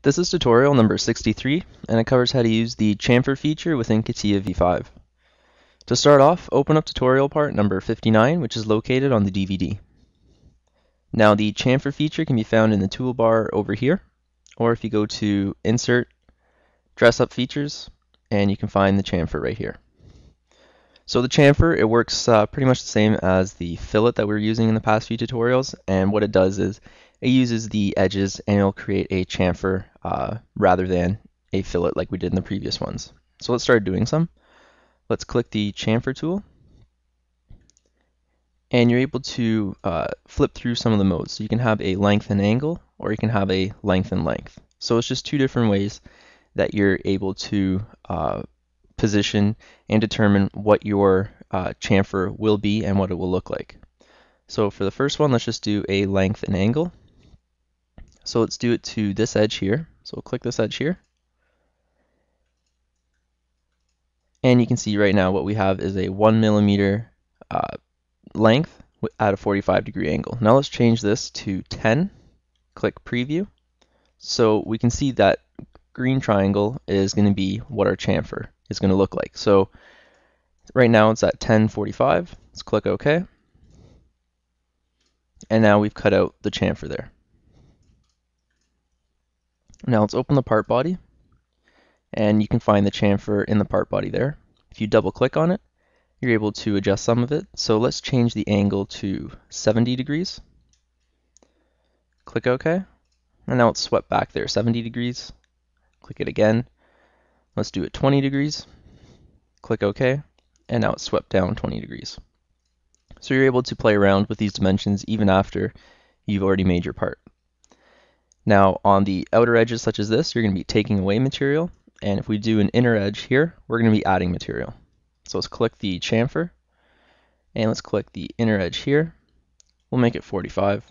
This is tutorial number 63, and it covers how to use the chamfer feature within CATIA v5. To start off, open up tutorial part number 59, which is located on the DVD. Now the chamfer feature can be found in the toolbar over here, or if you go to Insert, Dress Up Features, and you can find the chamfer right here. So the chamfer, it works pretty much the same as the fillet that we were using in the past few tutorials, and what it does is it uses the edges and it'll create a chamfer rather than a fillet like we did in the previous ones. So let's start doing some. Let's click the chamfer tool, and you're able to flip through some of the modes. So you can have a length and angle, or you can have a length and length. So it's just two different ways that you're able to position and determine what your chamfer will be and what it will look like. So for the first one, let's just do a length and angle. So let's do it to this edge here. So we'll click this edge here. And you can see right now what we have is a 1 millimeter length at a 45-degree angle. Now let's change this to 10. Click preview. So we can see that green triangle is going to be what our chamfer is going to look like. So right now it's at 1045. Let's click OK. And now we've cut out the chamfer there. Now let's open the part body, and you can find the chamfer in the part body there. If you double click on it, you're able to adjust some of it. So let's change the angle to 70 degrees. Click OK. And now it's swept back there 70 degrees. Click it again. Let's do it 20 degrees. Click OK. And now it's swept down 20 degrees. So you're able to play around with these dimensions even after you've already made your part. Now on the outer edges such as this, you're going to be taking away material, and if we do an inner edge here, we're going to be adding material. So let's click the chamfer, and let's click the inner edge here. We'll make it 45.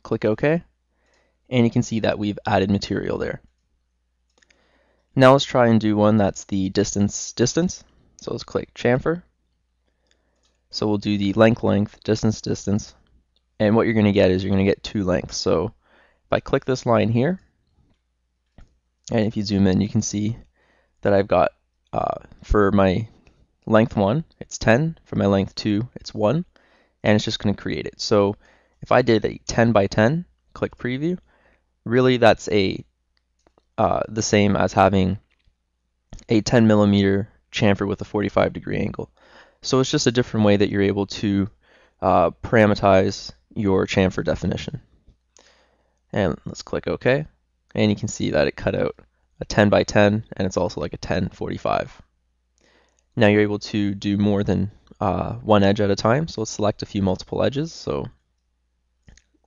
Click OK, and you can see that we've added material there. Now let's try and do one that's the distance. So let's click chamfer. So we'll do the length, distance, and what you're going to get is you're going to get two lengths. So if I click this line here, and if you zoom in, you can see that I've got, for my length 1, it's 10, for my length 2, it's 1, and it's just going to create it. So if I did a 10 by 10, click preview, really that's the same as having a 10 millimeter chamfer with a 45-degree angle. So it's just a different way that you're able to parameterize your chamfer definition. And let's click OK. And you can see that it cut out a 10 by 10, and it's also like a 1045. Now you're able to do more than one edge at a time. So let's select a few multiple edges. So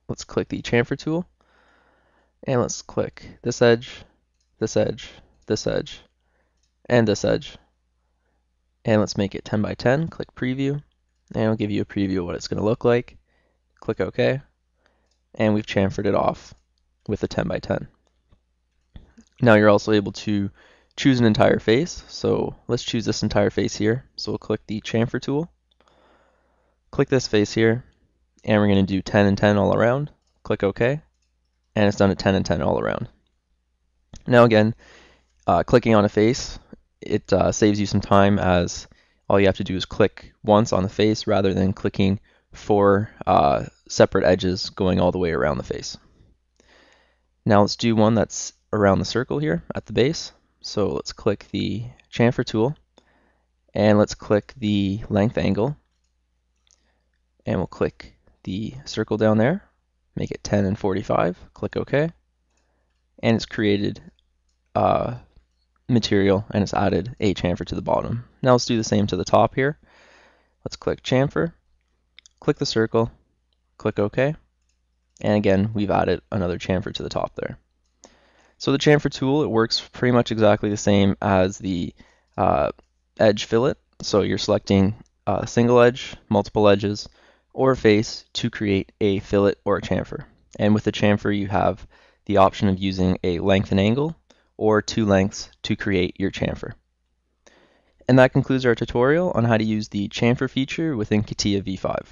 let's click the chamfer tool, and let's click this edge, this edge, this edge, and this edge. And let's make it 10 by 10. Click preview, and it'll give you a preview of what it's going to look like. Click OK, and we've chamfered it off with a 10 by 10. Now you're also able to choose an entire face. So let's choose this entire face here. So we'll click the chamfer tool, click this face here, and we're going to do 10 and 10 all around. Click OK, and it's done at 10 and 10 all around. Now again, clicking on a face, it saves you some time, as all you have to do is click once on the face rather than clicking 4 separate edges going all the way around the face. Now let's do one that's around the circle here at the base. So let's click the chamfer tool, and let's click the length angle, and we'll click the circle down there, make it 10 and 45, click OK, and it's created material, and it's added a chamfer to the bottom. Now let's do the same to the top here. Let's click chamfer, click the circle, click OK, and again we've added another chamfer to the top there. So the chamfer tool, it works pretty much exactly the same as the edge fillet. So you're selecting a single edge, multiple edges, or a face to create a fillet or a chamfer. And with the chamfer, you have the option of using a length and angle or 2 lengths to create your chamfer. And that concludes our tutorial on how to use the chamfer feature within CATIA v5.